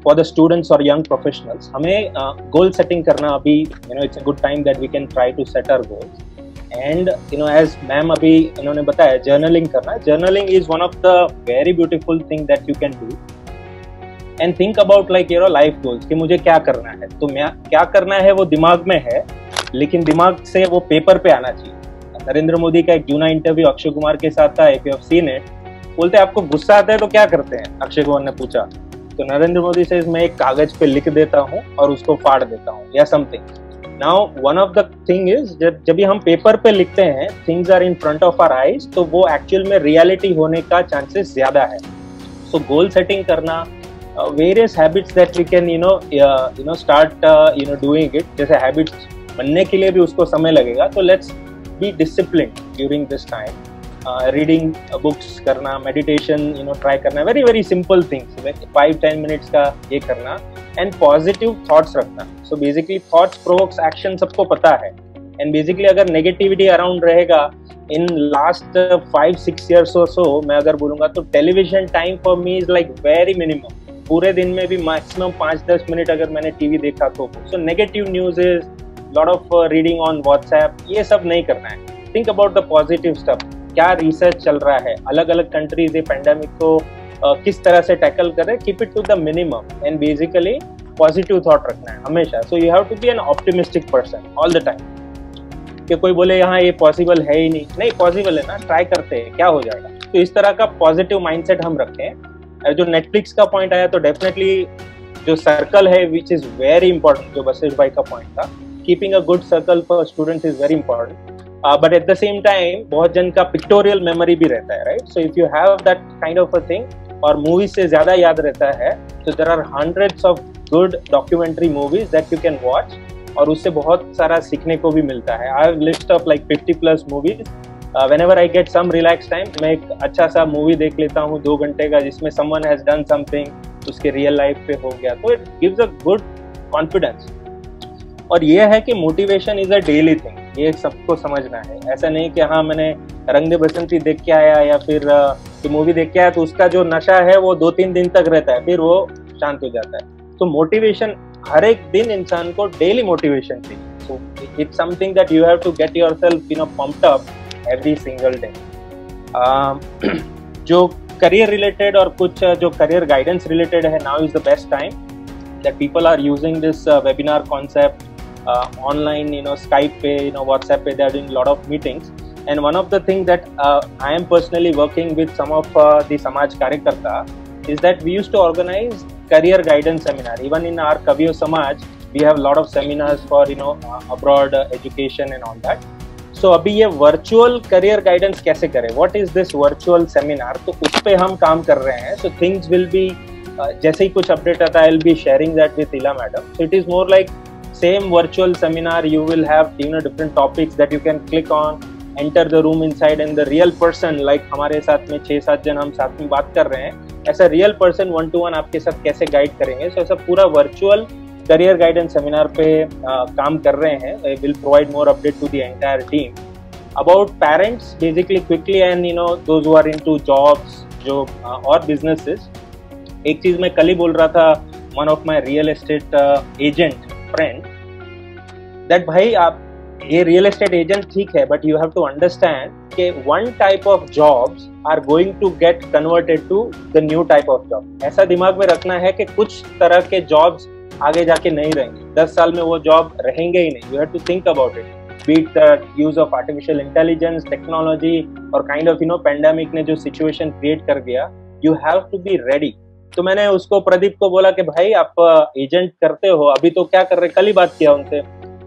for the students or young professionals, हमें goal setting करना अभी, it's a good time that we can try to set our goals. And as ma'am अभी इन्होंने बताया, journaling करना, journaling is one of the very beautiful thing that you can do. And think about like life goals कि मुझे क्या करना है, तो मैं क्या करना है वो दिमाग में है, लेकिन दिमाग से वो पेपर पे आना चाहिए. नरेंद्र मोदी का एक जूना इंटरव्यू अक्षय कुमार के साथ था, if you have seen it, बोलते आपको गुस्सा आता है तो क्या करते हैं, अक्षय कुमार ने पूछा, तो नरेंद्र मोदी से मैं एक कागज पे लिख देता हूँ और उसको फाड़ देता हूँ या something. Now one of the thing is जब भी हम पेपर पे लिखते हैं, things are in front of our eyes, तो वो एक्चुअल में रियलिटी होने का चांसेस ज्यादा है. सो गोल सेटिंग करना, various habits that we can start doing it. जैसे हैबिट्स बनने के लिए भी उसको समय लगेगा, तो let's be disciplined during this time. Reading books करना, मेडिटेशन ट्राई करना, very very simple things, 5-10 minutes का ये करना. एंड पॉजिटिव थॉट्स रखना. So basically thoughts provokes action, सबको पता है. एंड बेसिकली अगर नेगेटिविटी अराउंड रहेगा इन लास्ट 5-6 ईयर्स और सो, मैं अगर बोलूँगा तो television time for me is like very minimum. पूरे दिन में भी मैक्सिमम 5-10 मिनट अगर मैंने टीवी देखा तो. So negative news is, lot of reading on WhatsApp, ये सब नहीं करना है. Think about the positive stuff. क्या रिसर्च चल रहा है, अलग अलग कंट्रीज ये पैंडेमिक को किस तरह से टैकल कर रहे हैं. Keep it to the minimum and basically positive thought रखना है हमेशा. So you have to be an optimistic person all the time. कि कोई बोले यहाँ ये पॉसिबल है ही नहीं, पॉसिबल है ना, ट्राई करते हैं, क्या हो जाएगा. तो इस तरह का पॉजिटिव माइंडसेट हम रखें. जो नेटफ्लिक्स का पॉइंट आया, तो डेफिनेटली जो सर्कल है विच इज वेरी इंपॉर्टेंट, जो बसेश भाई का पॉइंट था, keeping a good circle for students is very important. But at the same time बहुत जन का पिक्टोरियल मेमोरी भी रहता है, right. So if you have that kind of a thing, और मूवीज से ज्यादा याद रहता है, तो there are hundreds of good documentary movies that you can watch, और उससे बहुत सारा सीखने को भी मिलता है. I have list of like 50+ movies. Whenever I get some relax time, मैं एक अच्छा सा मूवी देख लेता हूँ 2 घंटे का, जिसमें समवन हैज डन समथिंग, उसके रियल लाइफ पे हो गया, तो it gives a good confidence. और ये है कि motivation is a daily thing, ये सबको समझना है. ऐसा नहीं कि हाँ मैंने रंग दे बसंती देख के आया या फिर मूवी देख के आया तो उसका जो नशा है वो 2-3 दिन तक रहता है, फिर वो शांत हो जाता है. तो मोटिवेशन हर एक दिन इंसान को डेली मोटिवेशन चाहिए. So it's something that you have to get yourself pumped up every single day. जो करियर रिलेटेड और कुछ जो करियर गाइडेंस रिलेटेड है, now is the best time that people are using this webinar concept online, Skype pe, WhatsApp pe, they are doing a lot of meetings. And one of the things that I am personally working with some of the Samaj Karyakarta is that we used to organize career guidance seminar. Even in our Kaviyo Samaj, we have a lot of seminars for abroad education and all that. So अभी ये virtual career guidance कैसे करें? What is this virtual seminar? तो उस पे हम काम कर रहे हैं. So things will be जैसे ही कुछ अपडेट आता है, I'll be sharing that with Ila madam. So it is more like same virtual seminar. You will have different topics that you can click on, enter the room inside, and the real person, like हमारे साथ में 6-7 जन हम साथ में बात कर रहे हैं, ऐसा real person 1-to-1 आपके साथ कैसे गाइड करेंगे. So ऐसा पूरा virtual career guidance seminar पे काम कर रहे हैं. I will provide more update to the entire team about parents basically quickly, and those who are into jobs जो और businesses. एक चीज मैं कल ही बोल रहा था, one of my real estate agent friend, that भाई आप ये रियल एस्टेट एजेंट ठीक है, but you have to understand कि one type of jobs are going to get converted to the new type of job. ऐसा दिमाग में रखना है कि कुछ तरह के जॉब्स आगे जाके नहीं रहेंगे, 10 साल में वो जॉब रहेंगे ही नहीं. You have to think about it. Beat the use of artificial intelligence, technology, और काइंड ऑफ पैंडेमिक ने जो सिचुएशन क्रिएट कर दिया, you have to be ready. तो मैंने उसको, प्रदीप को बोला कि भाई आप एजेंट करते हो, अभी तो क्या कर रहे, कल ही बात किया उनसे,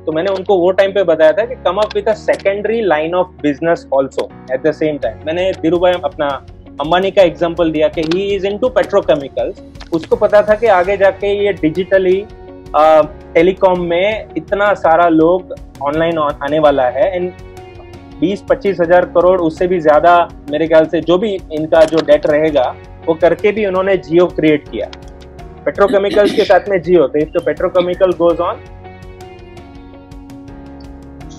तो मैंने उनको वो टाइम पे बताया था कि come up with a secondary line of business also eight the same time. मैंने धीरूभाई अपना अंबानी का एग्जांपल दिया कि ही इज इनटू पेट्रोकेमिकल्स. उसको पता था कि आगे जाके ये डिजिटली टेलीकॉम में इतना सारा लोग ऑनलाइन आने वाला है, एंड 20-25 हजार करोड़, उससे भी ज्यादा मेरे ख्याल से जो भी इनका जो डेट रहेगा, वो करके भी उन्होंने जियो क्रिएट किया, पेट्रोकेमिकल्स के साथ में जियो. तो if the petrochemical goes on,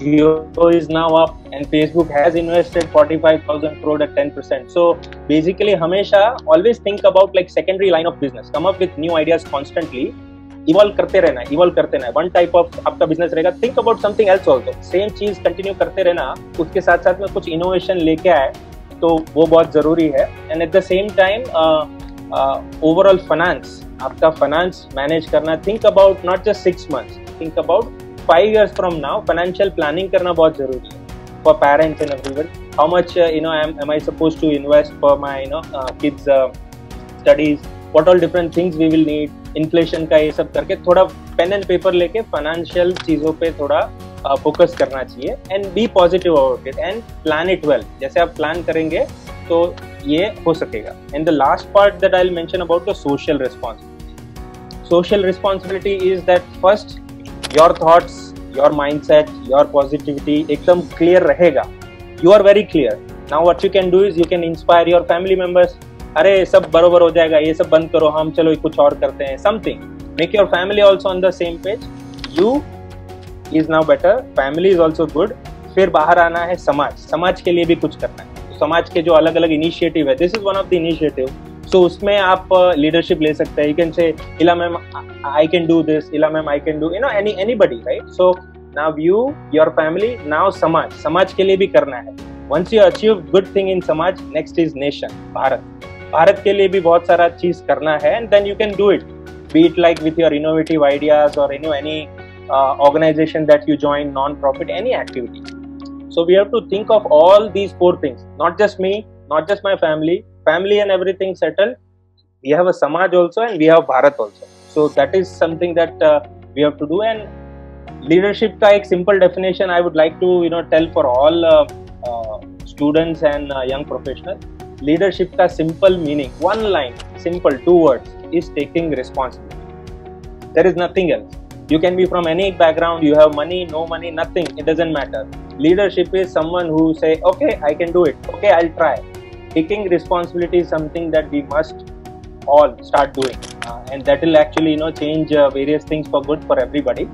Jio is now up and Facebook has invested 45,000 crore at 10%. So basically हमेशा always think about like secondary line of business, come up with new ideas constantly, evolve करते रहना, one type of आपका business रहेगा, think about something else also, same चीज continue करते रहना, उसके साथ साथ में कुछ innovation लेके आए तो वो बहुत जरूरी है. And at the same time overall finance, आपका finance manage करना, think about not just 6 months, think about 5 years from now. Financial planning करना बहुत जरूरी है for parents and everyone. How much am I supposed to invest for my kids studies? What all different things we will need? Inflation का ये सब करके थोड़ा pen and paper लेके financial चीजों पे थोड़ा focus करना चाहिए and be positive about it and plan it well. जैसे आप plan करेंगे तो ये हो सकेगा. And the last part that I'll mention about the social responsibility. Social responsibility is that first your thoughts, your mindset, your positivity एकदम clear रहेगा. You are very clear. Now what you can do is you can inspire your family members. अरे सब बरोबर हो जाएगा, ये सब बंद करो, हम चलो कुछ और करते हैं. Something. Make your family also on the same page. You is now better. Family is also good. फिर बाहर आना है समाज के लिए भी कुछ करना है. तो समाज के जो अलग अलग इनिशिएटिव है, this is one of the initiative. So उसमें आप leadership ले सकते हैं. You can say, Ila ma'am, I can do this. Ila ma'am, I can do. Anybody, right? So now you, your family, now समाज के लिए भी करना है. Once you achieve good thing in समाज, next is nation, भारत के लिए भी बहुत सारा चीज करना है. And then you can do it. Be it like with your innovative ideas or any organization that you join, non-profit, any activity. So we have to think of all these 4 things. Not just me, not just my family and everything settled. We have a Samaj also and we have Bharat also. So that is something that we have to do. And leadership ka ek simple definition I would like to tell for all students and young professionals. Leadership ka simple meaning, one line, simple 2 words, is taking responsibility. There is nothing else. You can be from any background, you have money, no money, nothing, it doesn't matter. Leadership is someone who say, okay, I can do it, okay, I'll try. Taking responsibility is something that we must all start doing, and that will actually change various things for good for everybody.